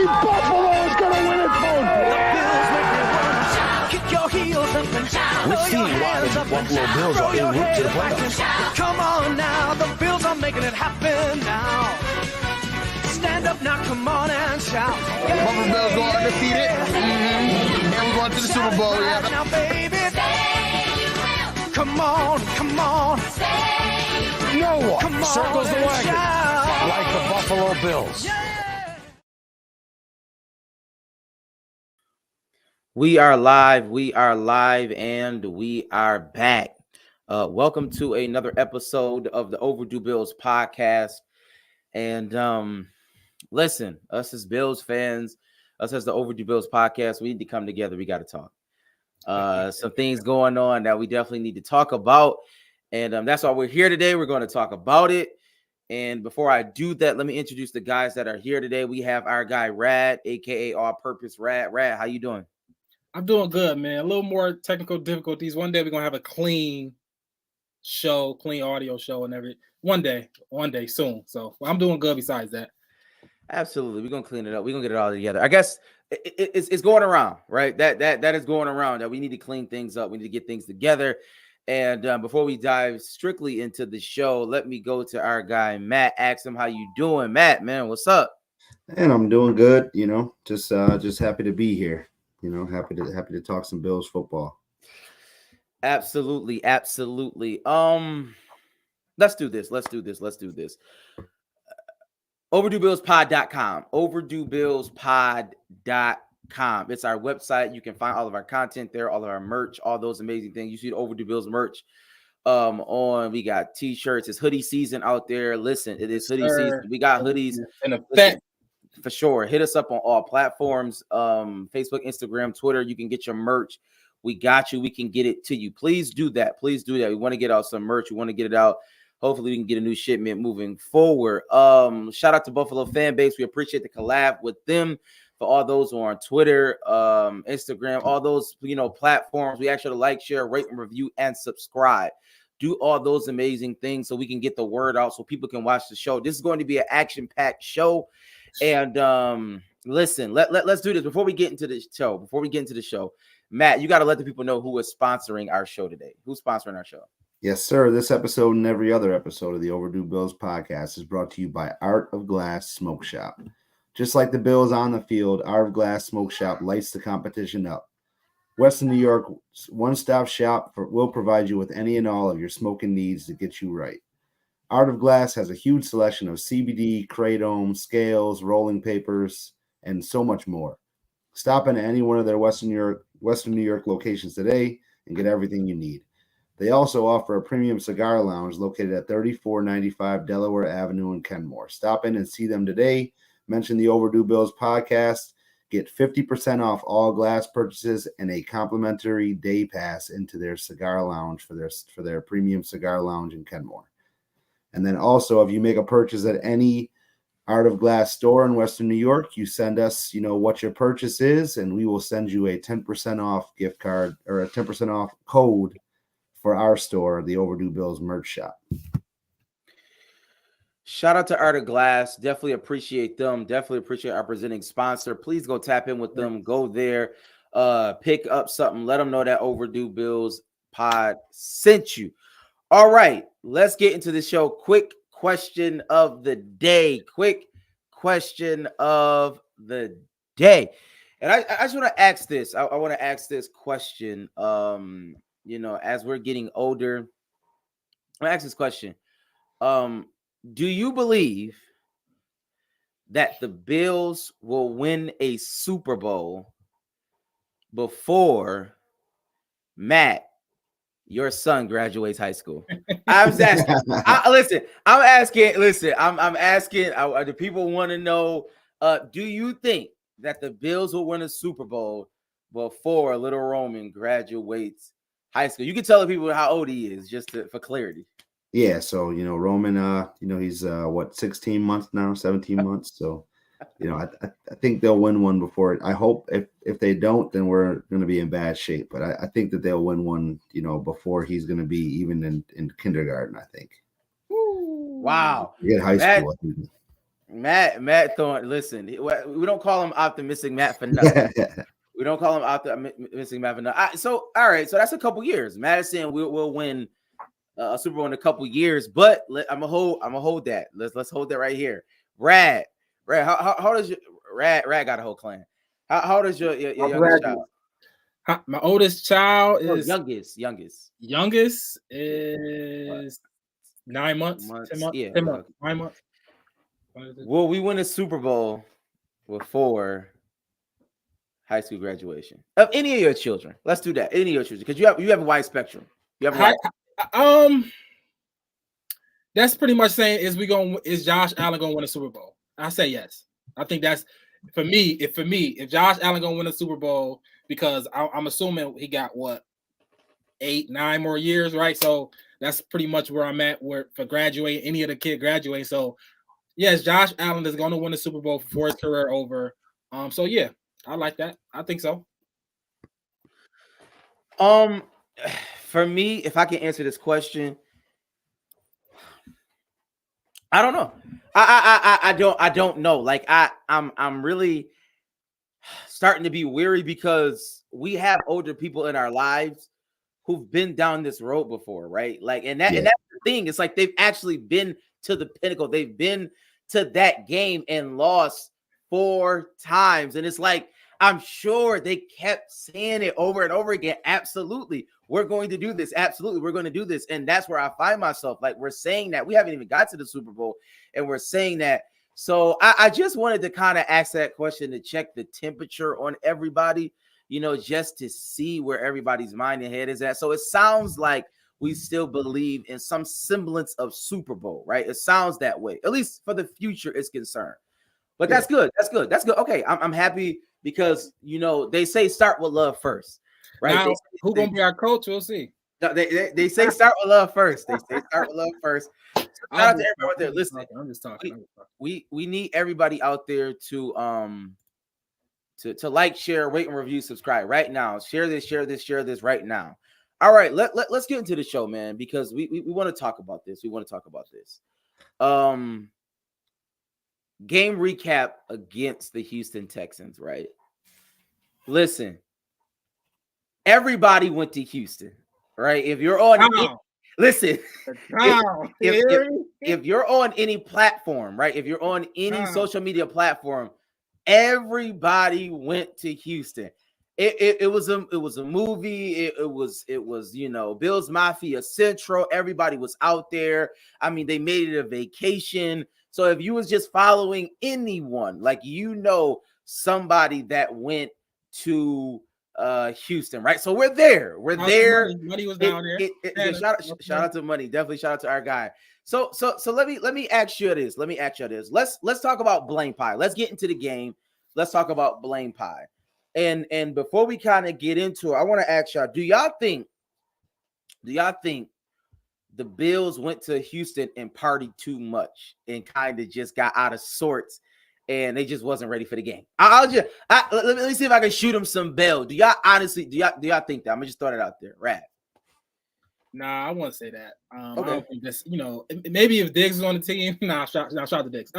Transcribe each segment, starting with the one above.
Buffalo is going to win its home. Kick your heels up and shout. Let's see why the Buffalo Bills are en route to the playoffs. Come on now, the Bills are making it happen now. Stand up now, come on and shout. The Buffalo Bills go undefeated. And we're going to the Super Bowl, yeah. Now, baby, come on, come on. No one Come on circles the and wagon shout. like the Buffalo Bills. We are live, and we are back. Welcome to another episode of the Overdue Bills podcast. And listen, us as Bills fans, us as the Overdue Bills podcast, we need to come together. We got to talk. Some things going on that we definitely need to talk about. And that's why we're here today. We're going to talk about it. And before I do that, let me introduce the guys that are here today. We have our guy, Rad, a.k.a. All Purpose Rad. Rad, how you doing? I'm doing good, man. A little more technical difficulties. One day we're gonna have a clean show, clean audio show, and everything. One day soon. So I'm doing good. Besides that, Absolutely, we're gonna clean it up. We're gonna get it all together. I guess it's going around, right? That is going around. That we need to clean things up. We need to get things together. And before we dive strictly into the show, let me go to our guy Matt. Ask him how you doing, Matt. Man, what's up? And I'm doing good. Just happy to be here. Happy to talk some Bills football. Absolutely. Let's do this. OverdueBillsPod.com. OverdueBillsPod.com. It's our website. You can find all of our content there, all of our merch, all those amazing things. You see the Overdue Bills merch we got t-shirts. It's hoodie season out there. Listen, it is hoodie season. We got hoodies in effect. For sure. Hit us up on all platforms, Facebook, Instagram, Twitter. You can get your merch. We got you. We can get it to you. Please do that. We want to get out some merch. We want to get it out. Hopefully we can get a new shipment moving forward. Shout out to Buffalo fan base. We appreciate the collab with them. For all those who are on Twitter, Instagram, all those platforms, we ask you to like, share, rate, and review, and subscribe. Do all those amazing things so we can get the word out so people can watch the show. This is going to be an action-packed show. And listen, let's do this before we get into the show. Matt, you got to let the people know who is sponsoring our show today. Who's sponsoring our show? Yes, sir. This episode and every other episode of the Overdue Bills podcast is brought to you by Art of Glass Smoke Shop. Just like the Bills on the field, Art of Glass Smoke Shop lights the competition up. Western New York's one-stop shop will provide you with any and all of your smoking needs to get you right. Art of Glass has a huge selection of CBD, kratom, scales, rolling papers, and so much more. Stop in any one of their Western New York locations today and get everything you need. They also offer a premium cigar lounge located at 3495 Delaware Avenue in Kenmore. Stop in and see them today. Mention the Overdue Bills podcast. Get 50% off all glass purchases and a complimentary day pass into their cigar lounge for their premium cigar lounge in Kenmore. And then also, if you make a purchase at any Art of Glass store in Western New York, you send us, what your purchase is, and we will send you a 10% off gift card or a 10% off code for our store, the Overdue Bills merch shop. Shout out to Art of Glass. Definitely appreciate them. Definitely appreciate our presenting sponsor. Please go tap in with them. Go there. Pick up something. Let them know that Overdue Bills pod sent you. All right, let's get into the show. Quick question of the day. And I just want to ask this. I want to ask this question. As we're getting older, I'm gonna ask this question. Do you believe that the Bills will win a Super Bowl before Matt, your son, graduates high school? I'm asking. I'm asking. The people want to know. Do you think that the Bills will win a Super Bowl before little Roman graduates high school? You can tell the people how old he is, for clarity. Yeah, so Roman, he's 16 months now, 17 months. So, I think they'll win one before it. I hope if they don't, then we're going to be in bad shape. But I think that they'll win one, before he's going to be even in kindergarten, I think. Wow. High school. Matt Thorne. Listen, we don't call him optimistic Matt for nothing. We don't call him optimistic Matt for nothing. So all right, so that's a couple years. Madison will win a Super Bowl in a couple years, but I'm gonna hold that. Let's hold that right here. Rad, how does your Rad got a whole clan? How does your youngest child? My oldest child is youngest is 9 months, 10 months, yeah, 10 months, 9 months. Will we win a Super Bowl before high school graduation of any of your children? Let's do that. Any of your children, because you have a wide spectrum. You have that's pretty much saying is Josh Allen gonna win a Super Bowl? I say yes. I think that's for me. If Josh Allen gonna win a Super Bowl, because I'm assuming he got what 8, 9 more years, right? So that's pretty much where I'm at for graduating, any of the kid graduating. So yes, Josh Allen is going to win the Super Bowl before his career over. So yeah, I like that. I think so. For me, if I can answer this question, I don't know. I don't know. Like I'm really starting to be weary because we have older people in our lives who've been down this road before, right? Like, and that's the thing. It's like they've actually been to the pinnacle. They've been to that game and lost 4 times. And it's like, I'm sure they kept saying it over and over again. Absolutely. We're going to do this. Absolutely. We're going to do this. And that's where I find myself. Like, we're saying that we haven't even got to the Super Bowl and we're saying that. So I just wanted to kind of ask that question to check the temperature on everybody, just to see where everybody's mind and head is at. So it sounds like we still believe in some semblance of Super Bowl, right? It sounds that way, at least for the future is concerned. But that's good. That's good. That's good. Okay, I'm happy because, they say start with love first, right? Now, who's going to be our coach? We'll see. They say start with love first. They say start with love first. So shout out to everybody out there. Listen, I'm just talking. We need everybody out there to like, share, rate, and review, subscribe right now. Share this right now. All right, let's get into the show, man, because we want to talk about this. Game recap against the Houston Texans, right? Listen, everybody went to Houston, right? If you're on listen, if you're on any platform, right? If you're on any social media platform, everybody went to Houston. It was a movie. It was Bills Mafia Central. Everybody was out there. I mean, they made it a vacation. So if you was just following anyone, like somebody that went to Houston, right? So we're there. Money was down there. Shout out to Money. Definitely shout out to our guy. So let me ask you this. Let's talk about Blame Pie. Let's get into the game. Let's talk about Blame Pie. And before we kind of get into it, I want to ask y'all, do y'all think the Bills went to Houston and partied too much and kind of just got out of sorts and they just wasn't ready for the game? Let me see if I can shoot them some bell. Do y'all think that? I'm gonna just throw it out there. Rad. Nah, I won't say that. Okay. I don't think that's, maybe if Diggs was on the team. Shout out to Diggs.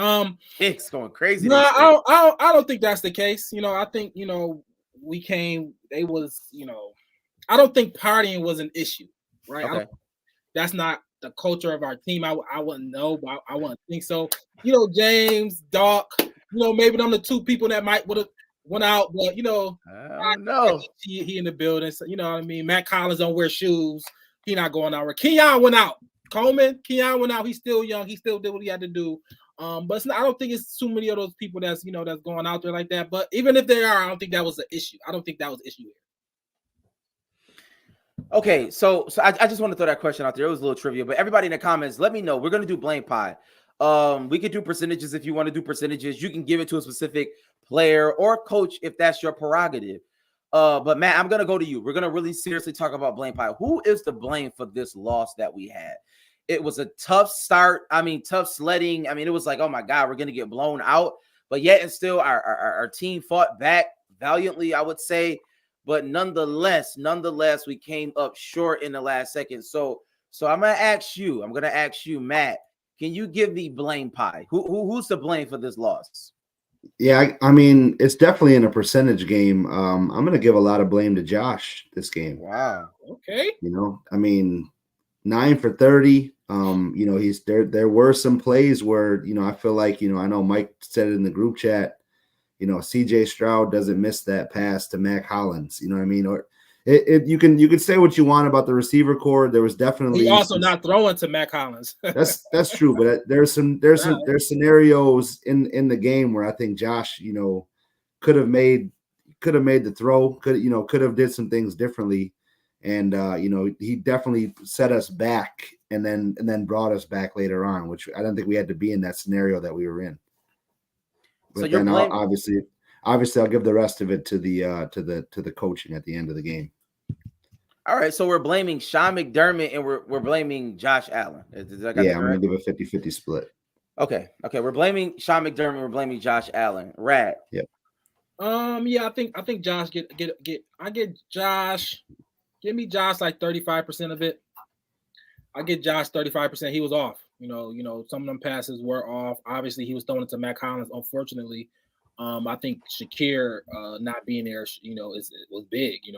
Diggs going crazy. No, I don't think that's the case. I think, we came, they was, I don't think partying was an issue, right? Okay. That's not the culture of our team. I wouldn't know, but I wouldn't think so. James, Doc, maybe them the 2 people that might would have went out, but I don't know. He in the building, so you know what I mean. Matt Collins don't wear shoes. He not going out. Keon went out. Keon went out. He's still young. He still did what he had to do. But I don't think it's too many of those people that's that's going out there like that. But even if they are, I don't think that was the issue. I don't think that was the issue here. Okay, so I just want to throw that question out there. It was a little trivia, but everybody in the comments, let me know. We're gonna do Blame Pie. We could do percentages if you want to do percentages. You can give it to a specific player or coach if that's your prerogative. But Matt, I'm gonna go to you. We're gonna really seriously talk about Blame Pie. Who is to blame for this loss that we had? It was a tough start. I mean, tough sledding. I mean, it was like, oh my God, we're gonna get blown out. But yet and still, our team fought back valiantly, I would say. But nonetheless, we came up short in the last second. So I'm gonna ask you, Matt, Can you give me blame pie? Who's to blame for this loss? Yeah, I mean, it's definitely in a percentage game. I'm going to give a lot of blame to Josh this game. Wow. Okay. You know, I mean, 9 for 30. You know, he's there. There were some plays where, you know, I feel like, you know, I know Mike said it in the group chat, you know, CJ Stroud doesn't miss that pass to Mac Hollins. You know what I mean? Or you can say what you want about the receiver core. There was definitely He also not throwing to Mac Hollins. that's true, but there's scenarios in the game where I think Josh, you know, could have made the throw, could have did some things differently, and you know, he definitely set us back and then brought us back later on, which I don't think we had to be in that scenario that we were in. But So then obviously I'll give the rest of it to the coaching at the end of the game. All right, so we're blaming Sean McDermott and we're blaming Josh Allen. Yeah, I'm gonna give a 50-50 split. Okay, we're blaming Sean McDermott. We're blaming Josh Allen. Rad. Yep. Yeah, I think Josh I get Josh. Give me Josh like 35% of it. I get Josh 35%. He was off. You know, some of them passes were off. Obviously, he was throwing it to Mac Hollins. Unfortunately, I think Shakir not being there, you know, was big. You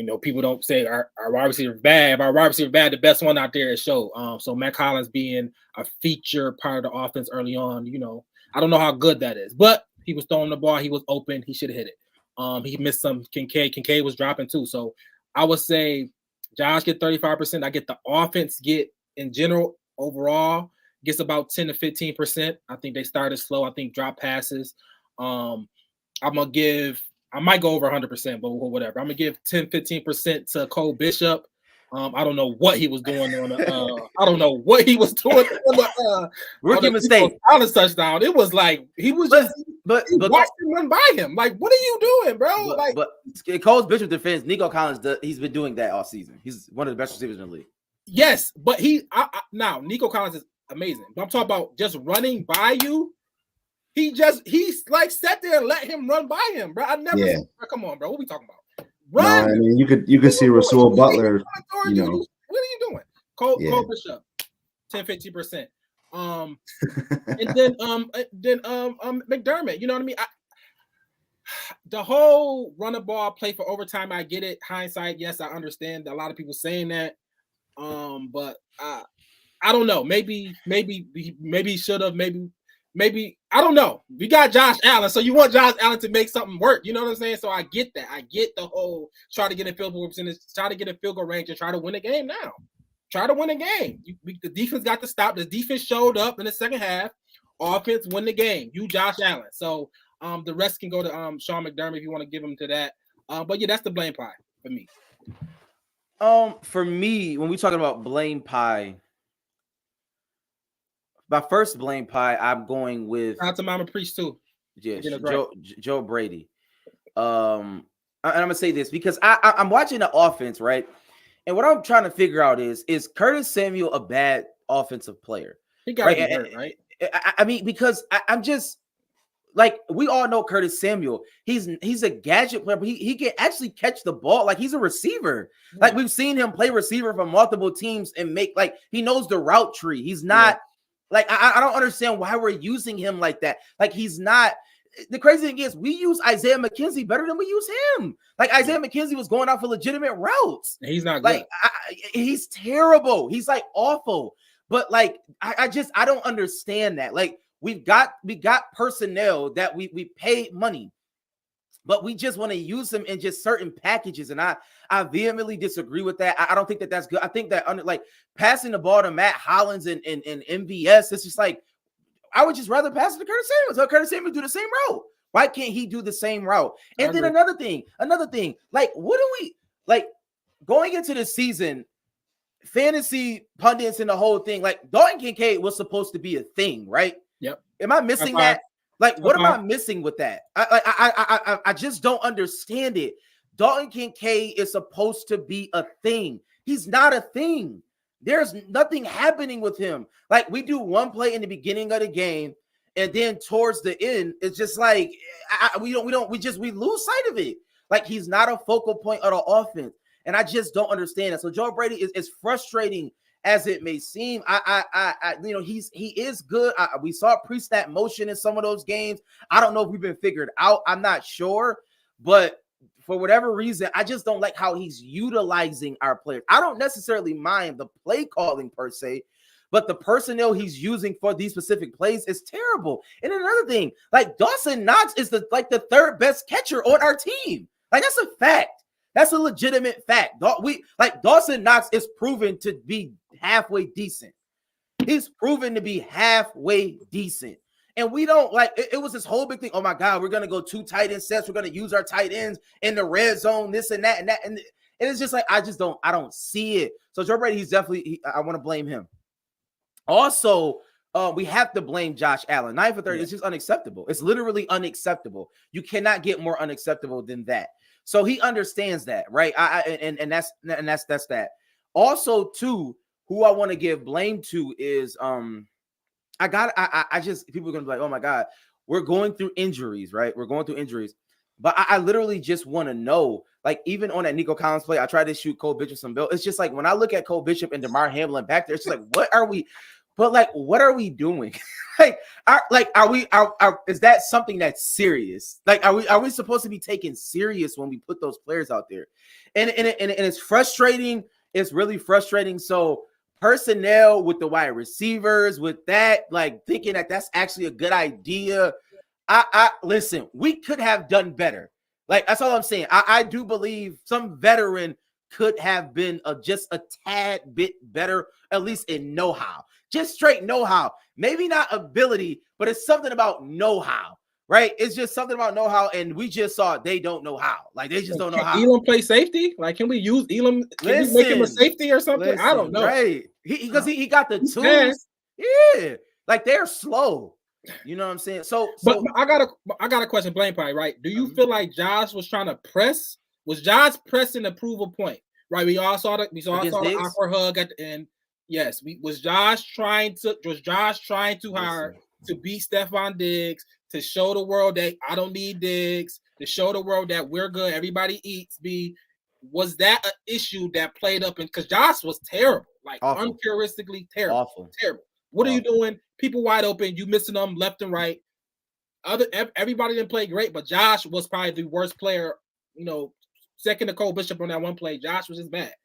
know, people don't say our wide receiver bad. Our wide receiver bad. The best one out there is Show. So Mac Hollins being a feature part of the offense early on, you know, I don't know how good that is, but he was throwing the ball. He was open. He should have hit it. He missed some. Kincaid was dropping too. So I would say Josh get 35%. I get the offense in general overall gets about 10 to 15%. I think they started slow. I think drop passes. I might go over 100%, but whatever. I'm gonna give 10, 15% to Cole Bishop. I don't know what he was doing on the. I don't know what he was doing on the rookie mistake on the touchdown. It was like he was just but watched him run by him. Like, what are you doing, bro? But Cole's Bishop defense, Nico Collins, he's been doing that all season. He's one of the best receivers in the league. Yes, but now Nico Collins is amazing. But I'm talking about just running by you. He's like sat there and let him run by him, bro. I never. Yeah. Come on, bro. What are we talking about? Run. No, I mean you could see Rasul Butler. You know, what are you doing? Cole Bishop, 10-15%. And then McDermott. You know what I mean? The whole run the ball, play for overtime. I get it. Hindsight, yes, I understand. A lot of people saying that. But I don't know. Maybe he should have. Maybe I don't know. We got Josh Allen, so you want Josh Allen to make something work. You know what I'm saying? So I get that. I get the whole try to get a field goal percentage, try to get a field goal range, and try to win a game now. Try to win a game. The defense got to stop. The defense showed up in the second half. Offense win the game. You Josh Allen. So the rest can go to Sean McDermott if you want to give him to that. But yeah, that's the blame pie for me. For me, when we're talking about blame pie. My first blame pie, I'm going with. Shout out to Mama Priest too. Yes, Joe Brady. And I'm gonna say this because I'm watching the offense, right? And what I'm trying to figure out is Curtis Samuel a bad offensive player? He got to be hurt, right? I mean, because I'm just like we all know Curtis Samuel. He's a gadget player, but he can actually catch the ball. Like he's a receiver. Yeah. Like we've seen him play receiver for multiple teams and make like he knows the route tree. He's not. Yeah. Like, I don't understand why we're using him like that. Like, he's not. The crazy thing is, we use Isaiah McKenzie better than we use him. Like, Isaiah McKenzie was going out for legitimate routes. He's not good. Like, he's terrible. He's, like, awful. But, like, I don't understand that. Like, we got personnel that we paid money. But we just want to use them in just certain packages. And I vehemently disagree with that. I don't think that that's good. I think that passing the ball to Matt Hollins and MVS, it's just like, I would just rather pass it to Curtis Samuel. So Curtis Samuel do the same route. Why can't he do the same route? And then another thing, like, what do we, like, going into the season, fantasy pundits and the whole thing, like, Dalton Kincaid was supposed to be a thing, right? Yep. Am I missing that? Like, what am I missing with that? I just don't understand it. Dalton Kincaid is supposed to be a thing. He's not a thing. There's nothing happening with him. Like, we do one play in the beginning of the game, and then towards the end, it's just like we lose sight of it. Like, he's not a focal point of the offense, and I just don't understand it. So Joe Brady is frustrating as it may seem. He is good. We saw pre-snap motion in some of those games. I don't know if we've been figured out. I'm not sure, but for whatever reason, I just don't like how he's utilizing our players. I don't necessarily mind the play calling per se, but the personnel he's using for these specific plays is terrible. And another thing, like Dawson Knox is the third best catcher on our team. Like, that's a fact. That's a legitimate fact. Dawson Knox is proven to be halfway decent. He's proven to be halfway decent. And we don't it was this whole big thing. Oh my God, we're gonna go 2 tight end sets. We're gonna use our tight ends in the red zone, this and that and that. And it's just like I don't see it. So Joe Brady, he's definitely I want to blame him. Also, we have to blame Josh Allen. 9 for 30 is just unacceptable. It's literally unacceptable. You cannot get more unacceptable than that. So he understands that, right? And that's that. Also, too, who I want to give blame to is I just people are gonna be like, oh my God, we're going through injuries, right? We're going through injuries. But I literally just want to know, like, even on that Nico Collins play, I tried to shoot Cole Bishop some bill. It's just like when I look at Cole Bishop and DeMar Hamlin back there, it's just like, what are we? But like, what are we doing? Is that something that's serious? Like, are we supposed to be taken serious when we put those players out there? And it's frustrating. It's really frustrating. So personnel with the wide receivers, with that, like thinking that that's actually a good idea. I listen, we could have done better. Like, that's all I'm saying. I do believe some veteran could have been just a tad bit better, at least in know-how. Just straight know-how. Maybe not ability, but it's something about know-how, right? It's just something about know-how, and we just saw they don't know how. Like, they just don't know how. Elam play safety? Like, can we use Elam? Can we make him a safety or something? I don't know. Right. Because he got the tools. Yeah. Like, they're slow. You know what I'm saying? So but I got a question, Blaine Pie, right? Do you feel like Josh was trying to press? Was Josh pressing to prove a point? Right. We all saw the awkward hug at the end. Yes, was Josh trying too hard to beat Stephon Diggs, to show the world that I don't need Diggs, to show the world that we're good, everybody eats. Was that an issue that played up? Because Josh was terrible, like uncharacteristically terrible. Terrible. What are you doing? People wide open, you missing them left and right. Everybody didn't play great, but Josh was probably the worst player, second to Cole Bishop on that one play. Josh was just bad.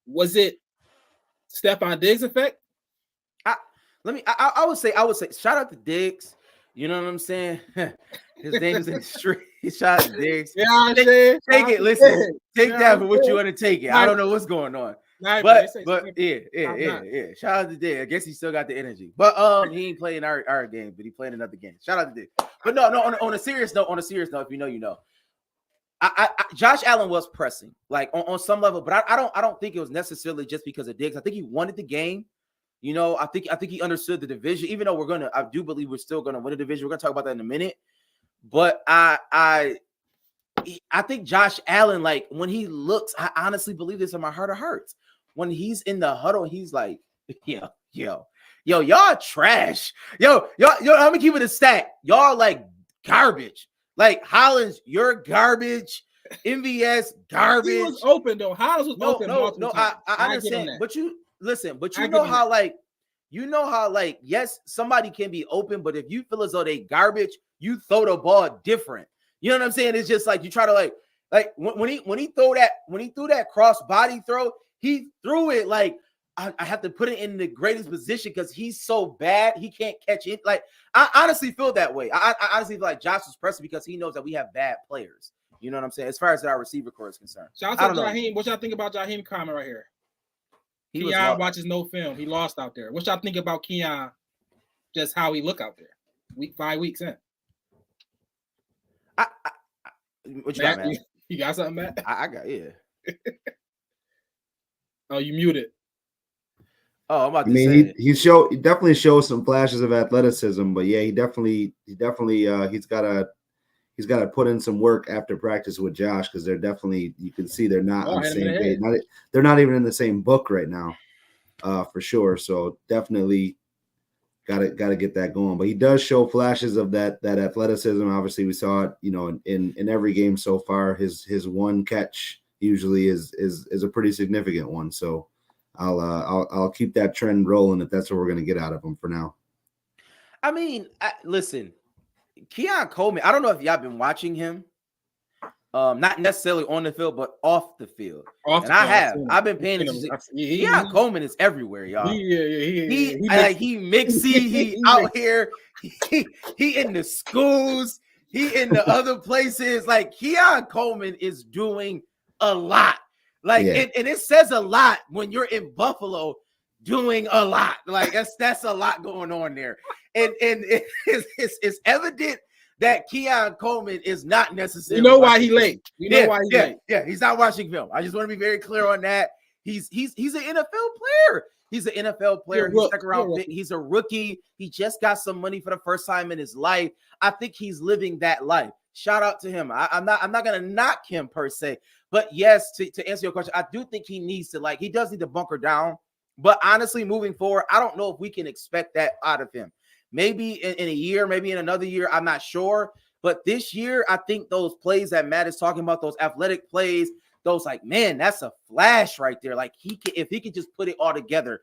Was it Stephon Diggs effect? I would say shout out to Diggs. You know what I'm saying? His name is in the street. Shout out to Diggs. Yeah, take it. Listen, take that for what you want to take it. I don't know what's going on. But yeah. Shout out to Diggs. I guess he still got the energy. But he ain't playing our game, but he playing another game. Shout out to Diggs. But no, on a serious note, if you know, you know. Josh Allen was pressing, like on some level, but I don't think it was necessarily just because of Diggs. I think he wanted the game. I think he understood the division, even though I do believe we're still gonna win the division. We're gonna talk about that in a minute. But I think Josh Allen, like when he looks, I honestly believe this in my heart of hearts. When he's in the huddle, he's like, yo, y'all trash. Yo, let me keep it a stack. Y'all like garbage. Like Hollins, you're garbage. MVS, garbage. He was open though. Hollins was open. No, I understand. But you know how yes, somebody can be open, but if you feel as though they garbage, you throw the ball different. You know what I'm saying? It's just like you try to like when he threw that cross body throw, he threw it like I have to put it in the greatest position because he's so bad he can't catch it. Like I honestly feel that way. I honestly feel like Josh was pressing because he knows that we have bad players. You know what I'm saying? As far as our receiver core is concerned. Shout out to Jaheim. What y'all think about Jaheim comment right here? Keon watches no film. He lost out there. What y'all think about Keon? Just how he look out there? 5 weeks in. What you got, man? You got something, Matt? I got Oh, you muted. Oh, I'm about to say he definitely shows some flashes of athleticism, but yeah, he's got to put in some work after practice with Josh because they're definitely, you can see they're not on the same page. They're not even in the same book right now, for sure. So definitely got to get that going. But he does show flashes of that athleticism. Obviously, we saw it, in every game so far. His one catch usually is a pretty significant one. So I'll keep that trend rolling if that's what we're gonna get out of him for now. I mean, listen, Keon Coleman. I don't know if y'all been watching him. Not necessarily on the field, but off the field. I've been paying attention. Keon Coleman is everywhere, y'all. He mixy. He out here. He in the schools. He in the other places. Like Keon Coleman is doing a lot. Like and it says a lot when you're in Buffalo doing a lot. Like that's a lot going on there. And it's evident that Keon Coleman is not necessarily. You know why he late. You know why he late. Yeah, he's not watching film. I just want to be very clear on that. He's an NFL player. He's an NFL player. He's second round pick. He's a rookie. He just got some money for the first time in his life. I think he's living that life. Shout out to him. I'm not gonna knock him per se, but yes, to answer your question, I do think he needs to he does need to bunker down. But honestly, moving forward, I don't know if we can expect that out of him. Maybe in a year, maybe in another year, I'm not sure. But this year, I think those plays that Matt is talking about, those athletic plays, those man, that's a flash right there. Like if he could just put it all together,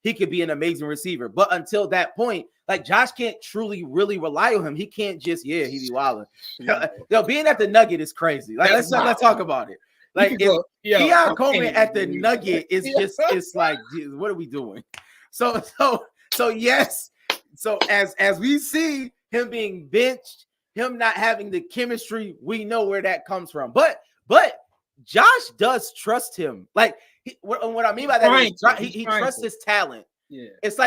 he could be an amazing receiver. But until that point, Josh can't truly really rely on him. He can't just, he be wilding. Being at the Nugget is crazy. Let's talk about it. Keon Coleman at the Nugget is just, it's like, geez, what are we doing? So yes. So as we see him being benched, him not having the chemistry, we know where that comes from. But Josh does trust him. What I mean by that is he trusts his talent. Yeah, it's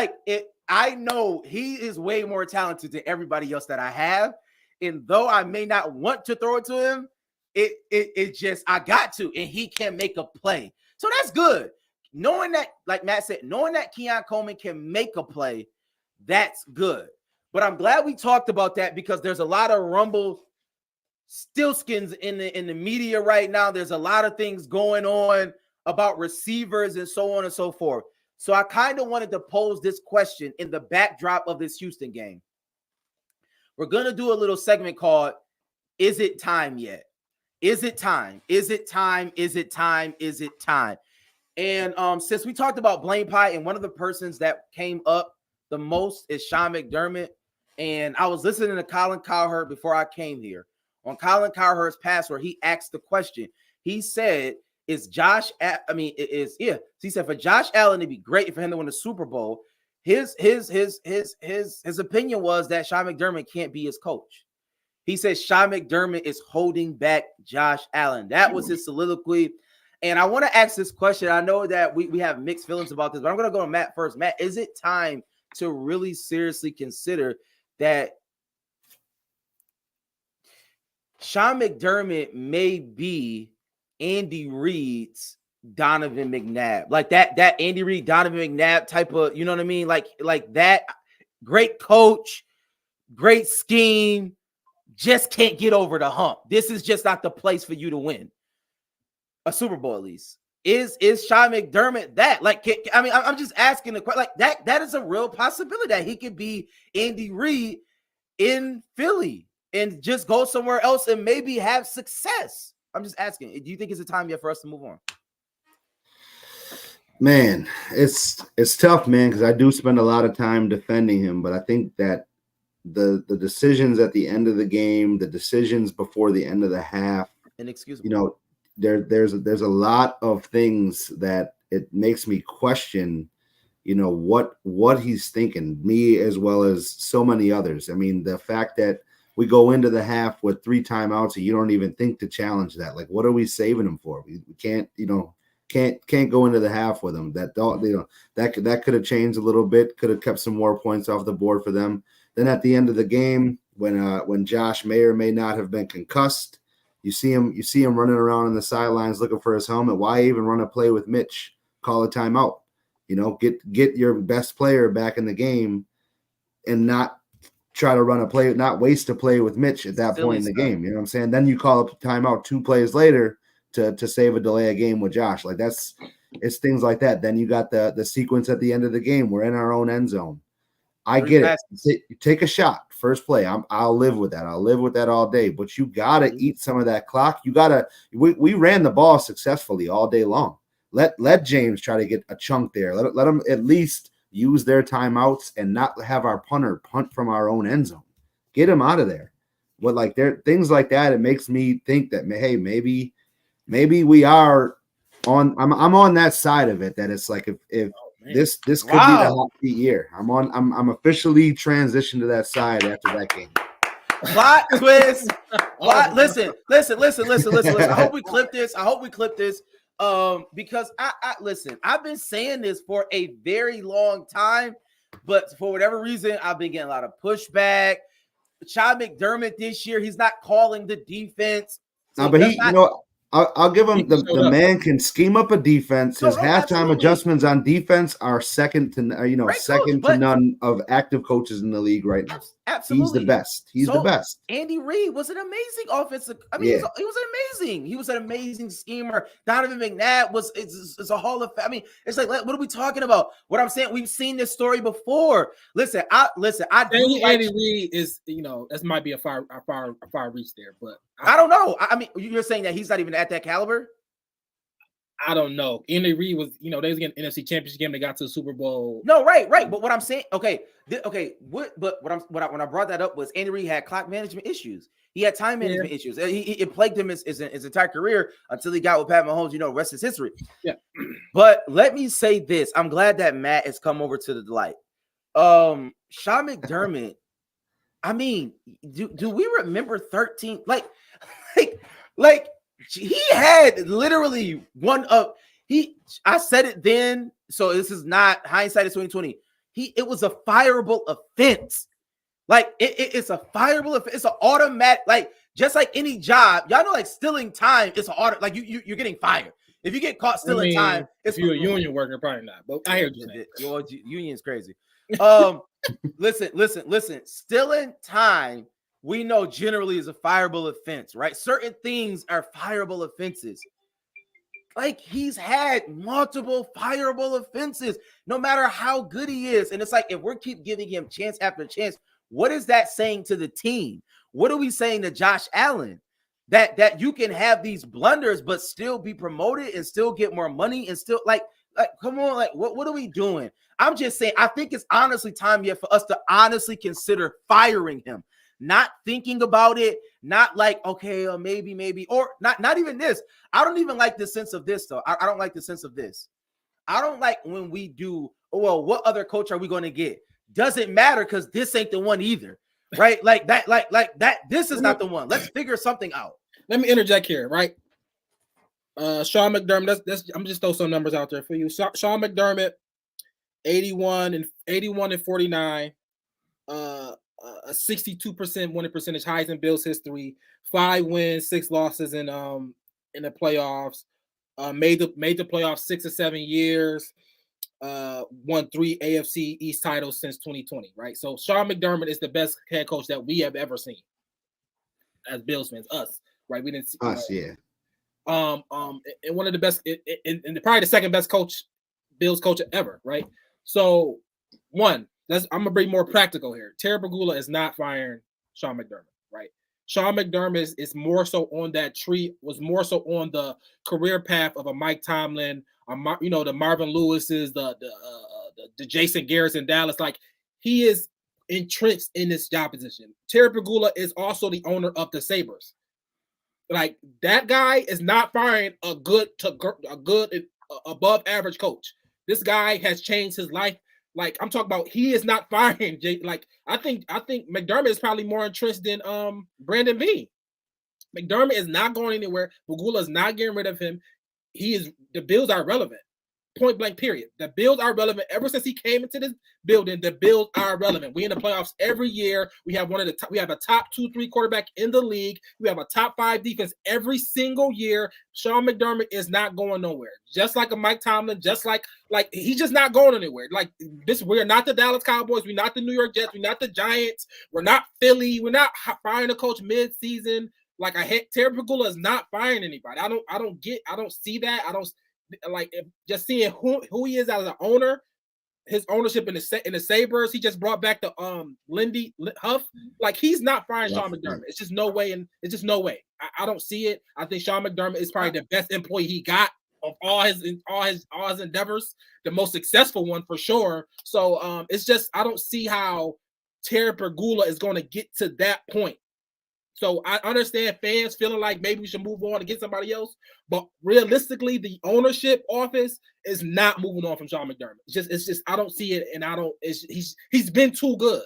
I know he is way more talented than everybody else that I have, and though I may not want to throw it to him, it just I got to, and he can make a play. So that's good. Knowing that, like Matt said, knowing that Keon Coleman can make a play. That's good. But I'm glad we talked about that because there's a lot of rumble stillskins in the media right now. There's a lot of things going on about receivers and so on and so forth. So I kind of wanted to pose this question in the backdrop of this Houston game. We're going to do a little segment called, Is It Time Yet? Is it time? Is it time? Is it time? Is it time? And since we talked about Blame Pie, and one of the persons that came up the most is Sean McDermott. And I was listening to Colin Cowherd before I came here. On Colin Cowherd's password, he asked the question. He said, he said for Josh Allen, it'd be great for him to win the Super Bowl. His opinion was that Sean McDermott can't be his coach. He says Sean McDermott is holding back Josh Allen. That was his soliloquy. And I want to ask this question. I know that we have mixed feelings about this, but I'm going to go to Matt first. Matt, is it time to really seriously consider that Sean McDermott may be Andy Reid's Donovan McNabb? Like that Andy Reid, Donovan McNabb type of, you know what I mean? Like that great coach, great scheme, just can't get over the hump. This is just not the place for you to win a Super Bowl, at least. Is Sean McDermott that? I'm just asking the question. That is a real possibility that he could be Andy Reid in Philly and just go somewhere else and maybe have success. I'm just asking. Do you think it's a time yet for us to move on? Man, it's tough, man, because I do spend a lot of time defending him, but I think that the decisions at the end of the game, the decisions before the end of the half, and excuse me, there's a lot of things that it makes me question, what he's thinking, me as well as so many others. I mean, the fact that we go into the half with 3 timeouts and you don't even think to challenge that. Like, what are we saving him for? We can't go into the half with them. That could have changed a little bit, could have kept some more points off the board for them. Then at the end of the game, when Josh may or may not have been concussed, you see him running around on the sidelines looking for his helmet. Why even run a play with Mitch? Call a timeout. Get your best player back in the game and not try to run a play, not waste a play with Mitch at that point in the game. You know what I'm saying? Then you call a timeout 2 plays later to save a delay a game with Josh. Like it's things like that. Then you got the sequence at the end of the game. We're in our own end zone. I get it. Take a shot. First play. I'll live with that. I'll live with that all day. But you gotta eat some of that clock. We ran the ball successfully all day long. Let James try to get a chunk there. Let them at least use their timeouts and not have our punter punt from our own end zone. Get him out of there. But like there things like that, it makes me think that hey, maybe we are on. I'm on that side of it. That it's like if this could be the hot seat year. I'm officially transitioned to that side after that game. Plot twist. Listen. I hope we clip this. Because I listen, I've been saying this for a very long time, but for whatever reason, I've been getting a lot of pushback. Sean McDermott this year, he's not calling the defense. So but I'll give him the man can scheme up a defense. His halftime adjustments on defense are second to none of active coaches in the league right now. Absolutely, he's the best. He's the best. Andy Reid was an amazing offensive. I mean, he was amazing. He was an amazing schemer. Donovan McNabb is a Hall of Fame. I mean, it's like, what are we talking about? What I'm saying, we've seen this story before. Listen. I do like Andy Reid is, this might be a far reach there, but I don't know. I mean, you're saying that he's not even at that caliber? I don't know. Andy Reid was, they was getting an NFC Championship game. They got to the Super Bowl. No, right. But what I'm saying, when I brought that up was Andy Reid had clock management issues. He had time management issues. It plagued him his entire career until he got with Pat Mahomes. The rest is history. Yeah. But let me say this: I'm glad that Matt has come over to the light. Sean McDermott. I mean, do we remember 13? Like he had literally I said it then, so this is not hindsight is 2020. It was a fireable offense. Like it's a fireable offense. It's an automatic, like just like any job. Y'all know, like stealing time, it's an auto, like you're getting fired. If you get caught stealing time, if you're a union worker, probably not. But I hear you saying. Your union's crazy. Listen. Stealing time, we know generally is a fireable offense, right? Certain things are fireable offenses. Like he's had multiple fireable offenses, no matter how good he is. And it's like, if we keep giving him chance after chance, what is that saying to the team? What are we saying to Josh Allen? That you can have these blunders, but still be promoted and still get more money and still like come on, like what are we doing? I'm just saying, I think it's honestly time yet for us to honestly consider firing him. Not thinking about it, not like, okay, maybe, or not even this. I don't even like the sense of this, though. I don't like the sense of this. I don't like when we do, what other coach are we going to get? Doesn't matter because this ain't the one either, right? Like that, this is not the one. Let's figure something out. Let me interject here, right? Sean McDermott, I'm just throw some numbers out there for you. Sean McDermott, 81 and 49, a 62% winning percentage, highest in Bills history, 5 wins, 6 losses in the playoffs, made the playoffs 6 or 7 years, won 3 AFC East titles since 2020, right? So Sean McDermott is the best head coach that we have ever seen as Bills fans, us, right? We didn't see us, yeah. And one of the best, and probably the second best Bills coach ever, right? So I'm gonna be more practical here. Terry Pegula is not firing Sean McDermott, right? Sean McDermott is more so on that tree, was more so on the career path of a Mike Tomlin, the Marvin Lewis's, the Jason Garrett's in Dallas. Like, he is entrenched in this job position. Terry Pegula is also the owner of the Sabres. Like, that guy is not firing a good above average coach. This guy has changed his life. Like, I'm talking about, he is not firing. Like, I think McDermott is probably more entrenched than Brandon Beane. McDermott is not going anywhere. Pegula is not getting rid of him. The Bills are relevant. Point blank, period. The Bills are relevant. Ever since he came into this building, the Bills are relevant. We in the playoffs every year. We have we have a top 2-3 quarterback in the league. We have a top 5 defense every single year. Sean McDermott is not going nowhere. Just like a Mike Tomlin, just like he's just not going anywhere. Like this, we're not the Dallas Cowboys. We're not the New York Jets. We're not the Giants. We're not Philly. We're not firing a coach mid-season. Like Terry Pegula is not firing anybody. I don't see that. I don't. Like, just seeing who he is as an owner, his ownership in the Sabres. He just brought back the Lindy Huff. Like, he's not firing Sean McDermott. It's just no way, and it's just no way. I don't see it. I think Sean McDermott is probably the best employee he got of all his endeavors, the most successful one for sure. So it's just I don't see how Terry Pegula is going to get to that point. So I understand fans feeling like maybe we should move on and get somebody else, but realistically, the ownership office is not moving on from Sean McDermott. It's just I don't see it, and I don't. He's been too good.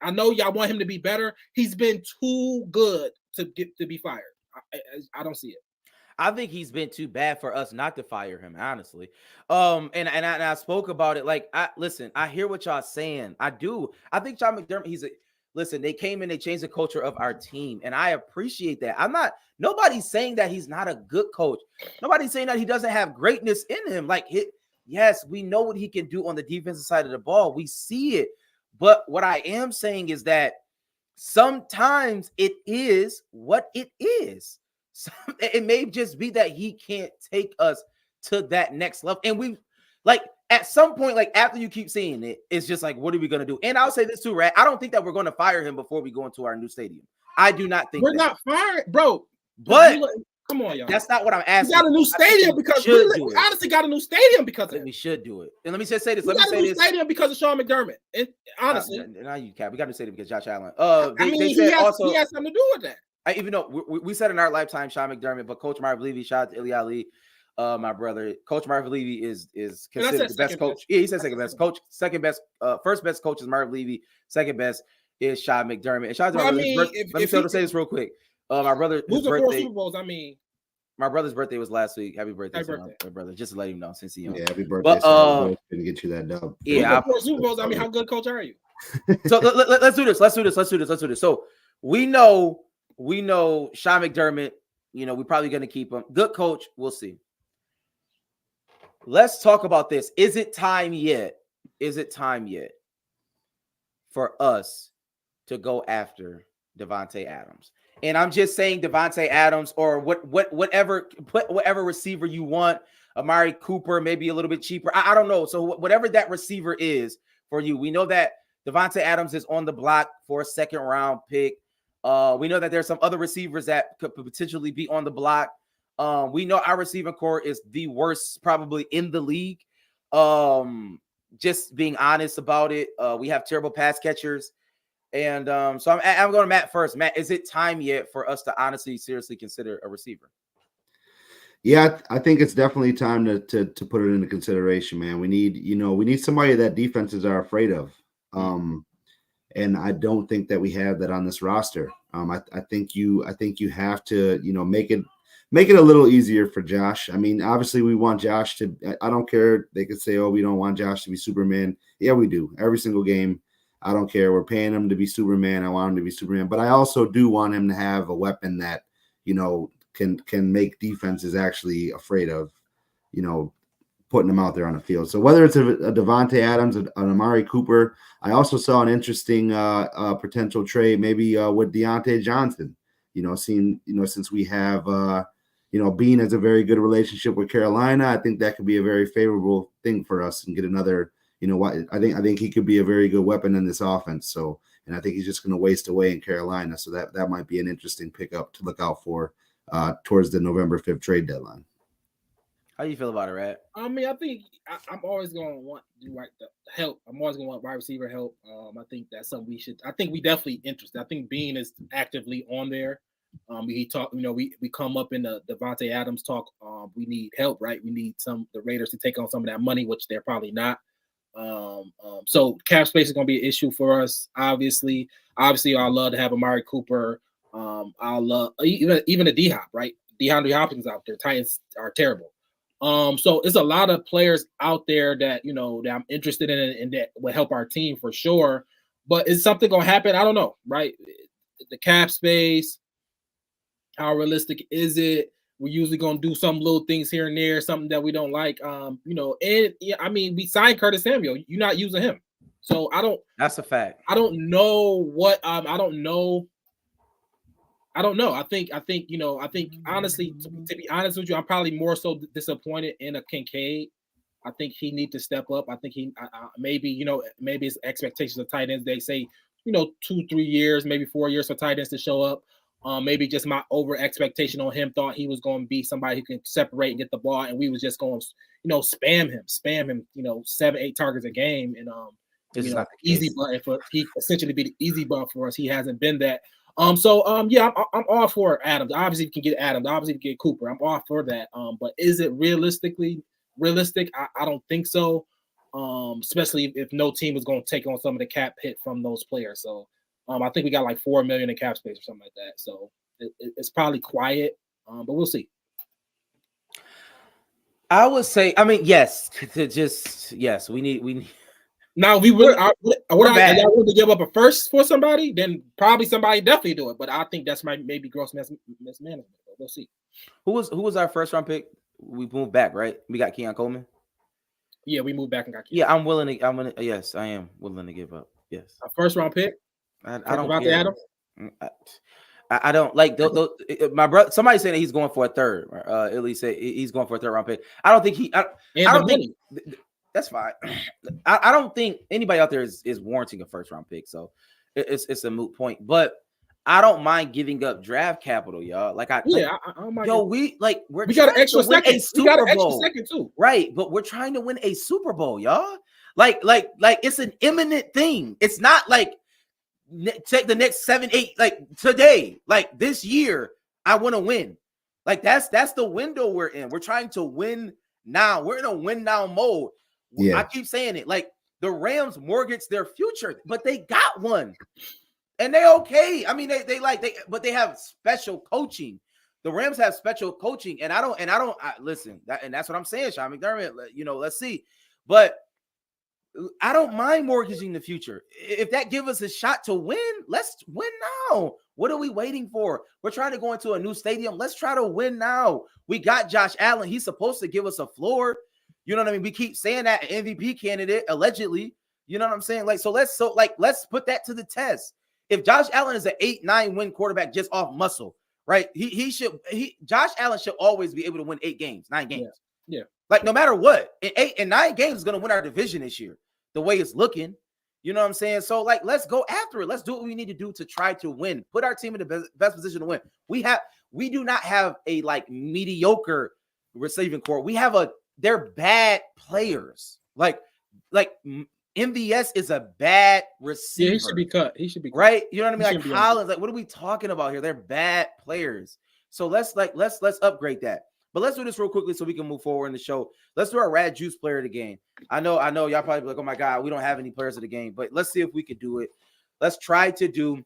I know y'all want him to be better. He's been too good to be fired. I don't see it. I think he's been too bad for us not to fire him, honestly. And I spoke about it. Like, I hear what y'all saying. I do. I think Sean McDermott, listen, they came in, they changed the culture of our team, and I appreciate that. Nobody's saying that he's not a good coach. Nobody's saying that he doesn't have greatness in him. Like, yes, we know what he can do on the defensive side of the ball. We see it. But what I am saying is that sometimes it is what it is. So it may just be that he can't take us to that next level. And we like at some point, like after you keep seeing it, it's just like, what are we going to do? And I'll say this too, Rat. I don't think that we're going to fire him before we go into our new stadium. I do not think we're not firing, bro. But come on, y'all. That's not what I'm asking. We got a new stadium because we honestly got a new stadium because of it. We should do it. And let me just say this. We got a new stadium because of Sean McDermott. Honestly, now you cap. We got a new stadium because Josh Allen. he has something to do with that. Even though we said in our lifetime, Sean McDermott, but Coach Marv Levy, shout out to Ili Ali, my brother. Coach Marv Levy is considered the best coach. Yeah, he said second best coach. Second best, first best coach is Marv Levy. Second best is Sean McDermott. And shout out to my brother. Let me say this real quick. My brother, his birthday. Super Bowls, my brother's birthday was last week. Happy birthday, my brother. Just to let him know since he yeah, happy birthday. But gonna get you that dub. Yeah, Super Bowls. How good coach are you? So let's do this. Let's do this. So we know Sean McDermott, we're probably going to keep him. Good coach. We'll see. Let's talk about this. Is it time yet for us to go after Davante Adams? And I'm just saying Davante Adams or whatever receiver you want, Amari Cooper, maybe a little bit cheaper. I don't know. So whatever that receiver is for you, we know that Davante Adams is on the block for a second round pick. We know that there's some other receivers that could potentially be on the block. We know our receiving core is the worst probably in the league. Just being honest about it. We have terrible pass catchers. And so I'm going to Matt first. Matt, is it time yet for us to honestly, seriously consider a receiver? Yeah, I think it's definitely time to put it into consideration, man. We need somebody that defenses are afraid of. And I don't think that we have that on this roster. I think you have to, make it a little easier for Josh. I mean, obviously we want Josh to, I don't care. They could say, oh, we don't want Josh to be Superman. Yeah, we do. Every single game. I don't care. We're paying him to be Superman. I want him to be Superman, but I also do want him to have a weapon that, can make defenses actually afraid of, putting them out there on the field. So whether it's a Davante Adams, an Amari Cooper, I also saw an interesting potential trade maybe with Deontay Johnson. Since we have Bean has a very good relationship with Carolina, I think that could be a very favorable thing for us and get another. I think he could be a very good weapon in this offense. So, and I think he's just going to waste away in Carolina. So that might be an interesting pickup to look out for towards the November 5th trade deadline. How do you feel about it, Rat? I mean, I think I'm always going to want the help. I'm always going to want wide receiver help. I think that's something I think we definitely interested. I think Bean is actively on there. He talked, we come up in the Davante Adams talk. We need help, right? We need the Raiders to take on some of that money, which they're probably not. So cap space is going to be an issue for us. Obviously, I love to have Amari Cooper. I love even a D-Hop, right? DeAndre Hopkins out there. Titans are terrible. So it's a lot of players out there that that I'm interested in and that will help our team for sure. But is something going to happen? I don't know, right? The cap space, how realistic is it? We're usually going to do some little things here and there, something that we don't like. And yeah, I mean, we signed Curtis Samuel. You're not using him. So I don't. That's a fact. I don't know what. I don't know. I think honestly, to be honest with you, I'm probably more so disappointed in a Kincaid. I think he needs to step up. I think maybe it's expectations of tight ends. They say 2-3 years, maybe 4 years for tight ends to show up. Maybe just my over expectation on him, thought he was going to be somebody who can separate and get the ball, and we was just going to, spam him, 7-8 targets a game, and easy button for he essentially be the easy button for us. He hasn't been that. I'm all for Adams. Obviously, we can get Adams. Obviously, we can get Cooper. I'm all for that. But is it realistic? I don't think so. Especially if no team is going to take on some of the cap hit from those players. So. I think we got like $4 million in cap space or something like that. So it's probably quiet, but we'll see. I would say, yes, we need. Now we would. I want to give up a first for somebody, then probably somebody definitely do it. But I think that's maybe gross mismanagement. We'll see. Who was our first round pick? We moved back, right? We got Keon Coleman. Yeah, we moved back and got Keon. Yeah, I'm willing to. Yes, I am willing to give up. Yes, a first round pick. I don't about the Adams. I don't like my brother. Somebody saying that he's going for a third. At least say he's going for a third round pick. I don't think he. I don't think that's fine. I don't think anybody out there is warranting a first round pick. So it's a moot point. But I don't mind giving up draft capital, y'all. Like I don't mind. We got an extra second. We got an extra second too, right? But we're trying to win a Super Bowl, y'all. Like it's an imminent thing. It's not like. Take the next 7-8 like today, like this year. I want to win. Like that's the window we're in. We're trying to win now. We're in a win now mode. Yeah. I keep saying it. Like the Rams mortgage their future, but they got one, and they okay. I mean, but they have special coaching. The Rams have special coaching, and I don't listen. And that's what I'm saying, Sean McDermott. Let's see, but. I don't mind mortgaging the future. If that gives us a shot to win, let's win now. What are we waiting for? We're trying to go into a new stadium. Let's try to win now. We got Josh Allen. He's supposed to give us a floor. You know what I mean? We keep saying that MVP candidate, allegedly. You know what I'm saying? Let's put that to the test. If Josh Allen is an 8-9 win quarterback just off muscle, right? Josh Allen should always be able to win 9 games. Yeah. Like no matter what, in 8 and 9 games is going to win our division this year. The way it's looking, you know what I'm saying? So let's go after it. Let's do what we need to do to try to win. Put our team in the best position to win. We do not have a mediocre receiving core. They're bad players. Like MVS is a bad receiver. Yeah, he should be cut. Right. You know what I mean? Like Collins. Like what are we talking about here? They're bad players. So let's upgrade that. But let's do this real quickly so we can move forward in the show. Let's do our Rad Juice player of the game. I know y'all probably be like, oh my God, we don't have any players of the game, but let's see if we could do it. Let's try to do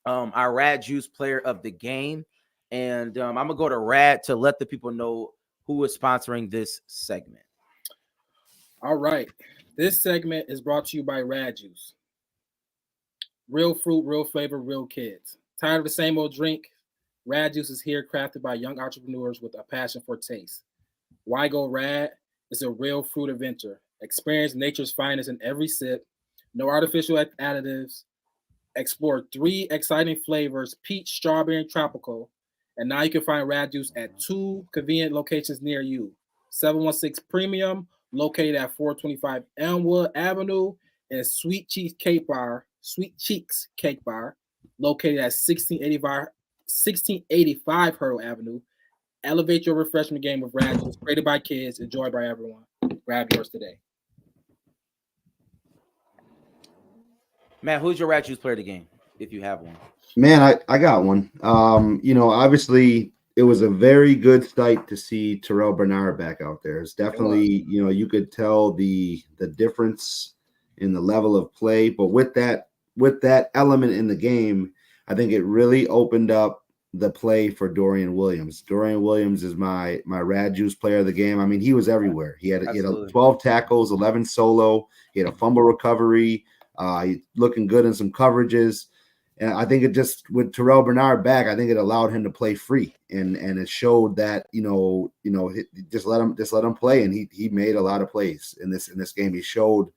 our Rad Juice player of the game. And I'm going to go to Rad to let the people know who is sponsoring this segment. All right. This segment is brought to you by Rad Juice. Real fruit, real flavor, real kids. Tired of the same old drink? Rad Juice is here, crafted by young entrepreneurs with a passion for taste. Why go Rad? It's a real fruit adventure. Experience nature's finest in every sip. No artificial additives. Explore 3 exciting flavors: peach, strawberry, and tropical. And now you can find Rad Juice at 2 convenient locations near you. 716 Premium, located at 425 Elmwood Avenue, and Sweet Cheeks Cake Bar, located at 1685 Hurdle Avenue. Elevate your refreshment game with Rad Juice, created by kids, enjoyed by everyone. Grab yours today. Man, who's your Rad Juice player of the game, if you have one? Man, I got one. Obviously it was a very good sight to see Terrell Bernard back out there. It's definitely, you could tell the difference in the level of play, but with that element in the game, I think it really opened up the play for Dorian Williams. Dorian Williams is my Rad Juice player of the game. I mean, he was everywhere. He had 12 tackles, 11 solo. He had a fumble recovery. He's looking good in some coverages. And I think it just, with Terrell Bernard back, I think it allowed him to play free. And it showed that, just let him play. And he made a lot of plays in this game. He showed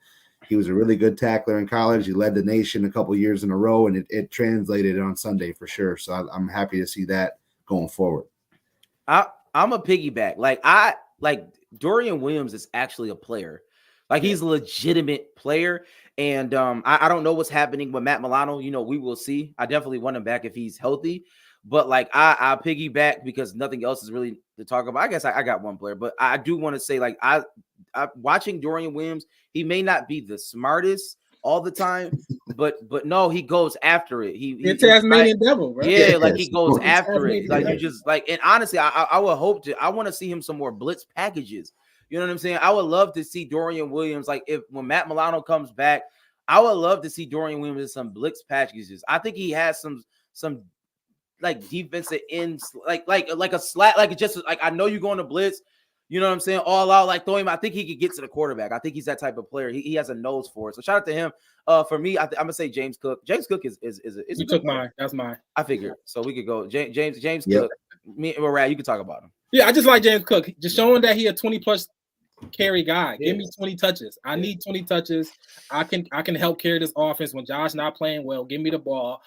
he was a really good tackler in college. He led the nation a couple years in a row, and it translated on Sunday for sure. So I'm happy to see that going forward. I'm a piggyback. Dorian Williams is actually a player. Like he's a legitimate player. And I don't know what's happening with Matt Milano. You know, we will see. I definitely want him back if he's healthy. But like I piggyback because nothing else is really to talk about. I guess I got one player, but I do want to say like I watching Dorian Williams, he may not be the smartest all the time, but no, he goes after it. It's Tasmanian devil, right? Yeah, like he goes It's after it. Tasmanian Like devil. you just like, and honestly, I would hope to. I want to see him some more blitz packages. You know what I'm saying? I would love to see Dorian Williams. Like if when Matt Milano comes back, I would love to see Dorian Williams in some blitz packages. I think he has some like defensive ends, like a slat, like just like I know you're going to blitz. You know what I'm saying? All out, like throw him. I think he could get to the quarterback. I think he's that type of player. He has a nose for it. So shout out to him. For me, I'm gonna say James Cook. James Cook is You took mine. That's mine. I figured. So we could go James Yep. Cook. Me and Rad, you can talk about him. Yeah, I just like James Cook. Just showing that he a 20+ carry guy. Yeah. Give me 20 touches. I need 20 touches. I can help carry this offense when Josh not playing well. Give me the ball.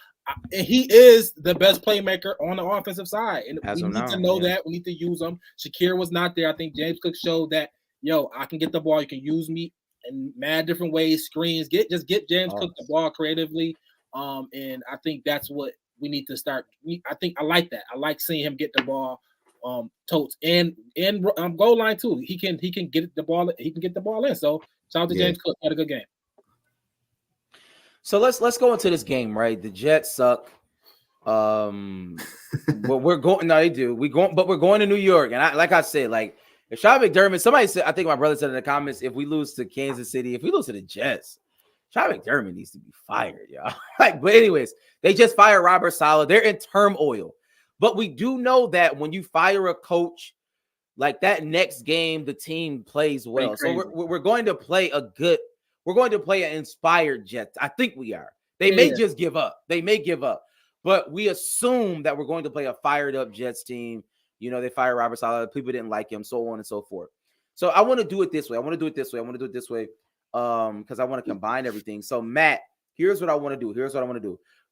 And he is the best playmaker on the offensive side, and As we of need now, to know yeah. that. We need to use him. Shakir was not there. I think James Cook showed that. Yo, I can get the ball. You can use me in mad different ways. Screens. Get James Cook the ball creatively. And I think that's what we need to start. I like that. I like seeing him get the ball. Totes and goal line too. He can get the ball. He can get the ball in. So shout out to James Cook. Had a good game. So let's go into this game, right? The Jets suck. But we're going. No, they do. We're going to New York, and like I said, like if Sean McDermott, somebody said, I think my brother said in the comments, if we lose to Kansas City, if we lose to the Jets, Sean McDermott needs to be fired, y'all. Like, but anyways, they just fired Robert Saleh. They're in turmoil, but we do know that when you fire a coach, like that next game, the team plays well. So we're going to play a good. We're going to play an inspired Jets. I think we are. They may just give up. They may give up. But we assume that we're going to play a fired up Jets team. You know, they fired Robert Saleh. People didn't like him, so on and so forth. So I want to do it this way. Because I want to combine everything. So, Matt, here's what I want to do.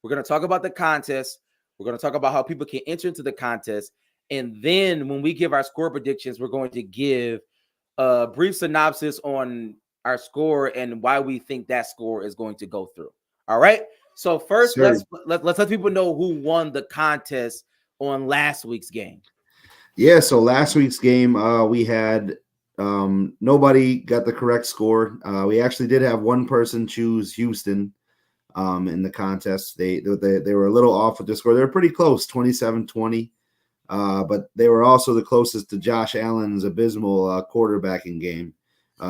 We're going to talk about the contest. We're going to talk about how people can enter into the contest. And then when we give our score predictions, we're going to give a brief synopsis on our score and why we think that score is going to go through. All right. So first, let's let people know who won the contest on last week's game. Yeah. So last week's game, we had nobody got the correct score. We actually did have one person choose Houston in the contest. They were a little off with the score. They were pretty close, 27-20. But they were also the closest to Josh Allen's abysmal quarterbacking game.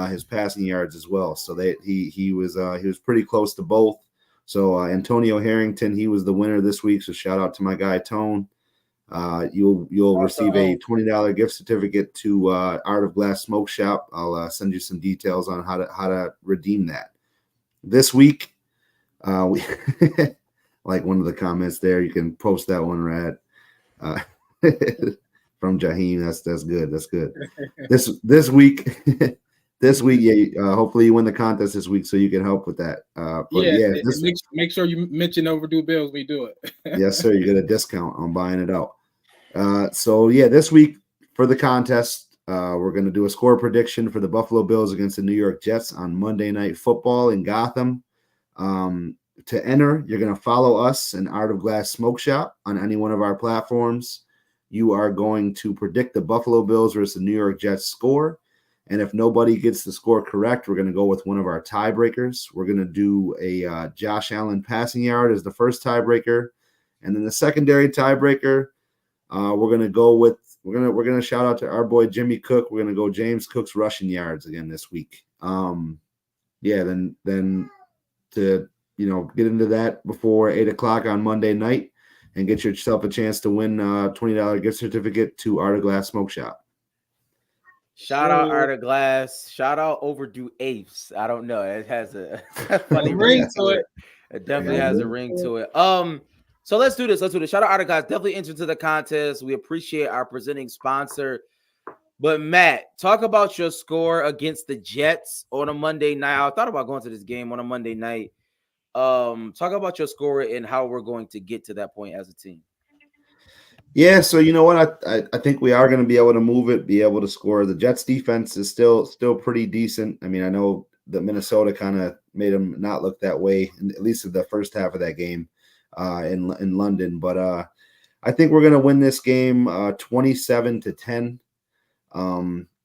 His passing yards as well. So he was pretty close to both. So Antonio Harrington, he was the winner this week. So shout out to my guy Tone. You'll receive a $20 gift certificate to Art of Glass Smoke Shop. I'll send you some details on how to redeem that. This week, we like one of the comments there. You can post that one, Rad. From Jaheem. That's good. That's good. This week. This week, hopefully you win the contest this week so you can help with that. Make sure you mention Overdue Bills. We do it. Yes, sir. You get a discount on buying it out. This week for the contest, we're going to do a score prediction for the Buffalo Bills against the New York Jets on Monday Night Football in Gotham. To enter, you're going to follow us in Art of Glass Smoke Shop on any one of our platforms. You are going to predict the Buffalo Bills versus the New York Jets score. And if nobody gets the score correct, we're going to go with one of our tiebreakers. We're going to do a Josh Allen passing yard as the first tiebreaker. And then the secondary tiebreaker, we're going to shout out to our boy Jimmy Cook. We're going to go James Cook's rushing yards again this week. Then to get into that before 8:00 on Monday night and get yourself a chance to win a $20 gift certificate to Art of Glass Smoke Shop. Shout out Art of Glass. Shout out Overdue Apes. I don't know. It has a funny ring to it. It definitely has a ring to it. So let's do this. Shout out Art of Glass. Definitely enter to the contest. We appreciate our presenting sponsor. But Matt, talk about your score against the Jets on a Monday night. I thought about going to this game on a Monday night. Talk about your score and how we're going to get to that point as a team. Yeah, so you know what? I think we are going to be able to move it, be able to score. The Jets defense is still pretty decent. I mean, I know the Minnesota kind of made them not look that way, at least in the first half of that game in London. But I think we're going to win this game 27-10.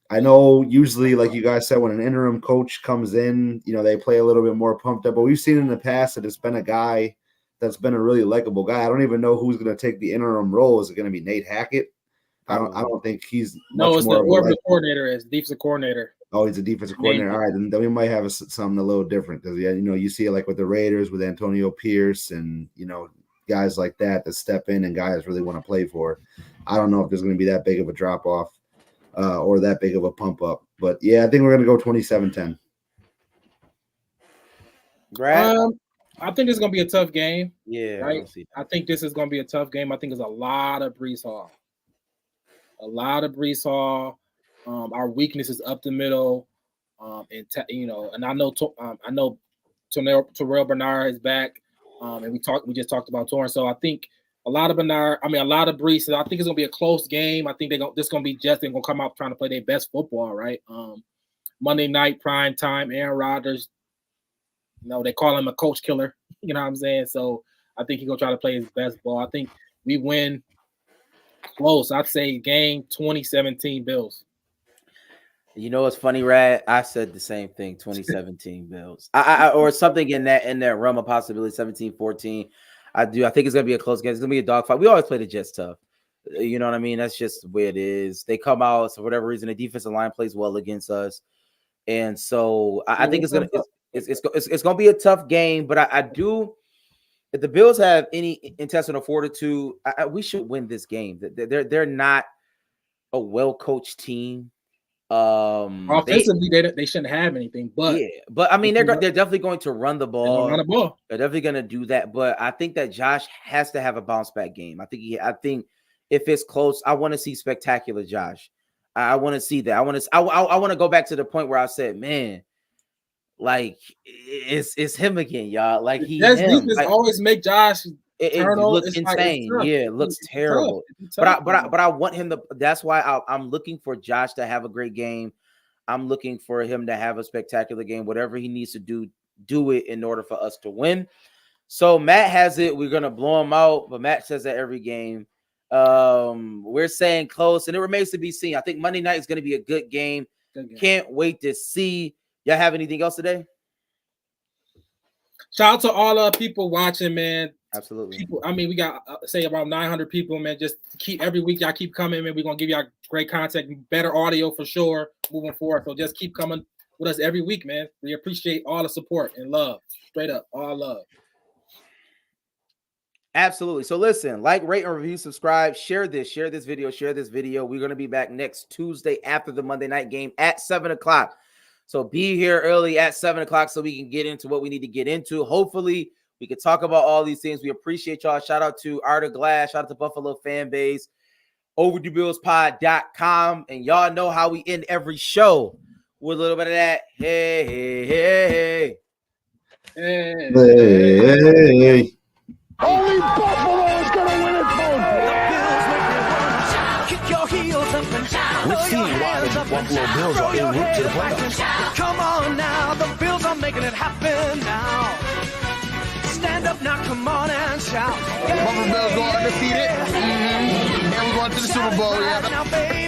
I know usually, like you guys said, when an interim coach comes in, they play a little bit more pumped up. But we've seen in the past that it's been a guy that's been a really likable guy. I don't even know who's going to take the interim role. Is it going to be Nate Hackett? I don't think he's no. It's the coordinator. Is defensive coordinator. Oh, he's a defensive coordinator. All right, then we might have something a little different because you see it like with the Raiders with Antonio Pierce and guys like that step in and guys really want to play for. I don't know if there's going to be that big of a drop off. Or that big of a pump up. But, yeah, I think we're going to go 27-10. Brad? I think it's going to be a tough game. Yeah. Right? I think this is going to be a tough game. I think it's a lot of Breece Hall. Our weakness is up the middle. And I know Terrell Bernard is back. And we just talked about Torrance. So I think a lot of Breece. I think it's gonna be a close game. I think they're gonna be just they're gonna come out trying to play their best football, right? Monday night prime time. Aaron Rodgers, they call him a coach killer. You know what I'm saying? So I think he's gonna try to play his best ball. I think we win close. I'd say game 2017 Bills. It's funny, Rad. I said the same thing. 2017 Bills, or something in that realm of possibility. 17-14. I think it's gonna be a close game. It's gonna be a dogfight. We always play the Jets tough. You know what I mean? That's just the way it is. They come out for whatever reason. The defensive line plays well against us, and so I think it's gonna be a tough game. But I do. If the Bills have any intestinal fortitude, we should win this game. They're not a well coached team. Offensively, they shouldn't have anything, but I mean they're definitely going to run the ball. They're definitely going to do that, but I think that Josh has to have a bounce back game. I think if it's close, I want to see spectacular Josh. I want to see that. I want to go back to the point where I said, man, like it's him again, y'all. Like always make Josh. It looks insane. It looks terrible. But I want him to. That's why I'm looking for Josh to have a great game. I'm looking for him to have a spectacular game. Whatever he needs to do it in order for us to win. So Matt has it. We're gonna blow him out, but Matt says that every game. We're saying close, and it remains to be seen. I think Monday night is gonna be a good game. Can't wait to see. Y'all have anything else today? Shout out to all the people watching, man. Absolutely. We got say about 900 people, man. Just keep every week, y'all keep coming, man. We're gonna give y'all great content, better audio for sure moving forward. So just keep coming with us every week, man. We appreciate all the support and love. Straight up, all love. Absolutely. So listen, like, rate, and review, subscribe, share this video. We're gonna be back next Tuesday after the Monday night game at 7:00. So be here early at 7:00 so we can get into what we need to get into. Hopefully, we can talk about all these things. We appreciate y'all. Shout out to Art of Glass. Shout out to Buffalo fan base. OverdueBillsPod.com. And y'all know how we end every show with a little bit of that. Hey, hey, hey, hey. Hey, hey. Only Buffalo is going to win it, folks. Kick your heels up and down. Let's see why the Buffalo Bills are en route to the playoffs. Come on now, the Bills are making it happen now. Stand up now, come on and shout. Buffalo Bills go undefeated. And we're going to the Super Bowl. Yeah. Now, baby.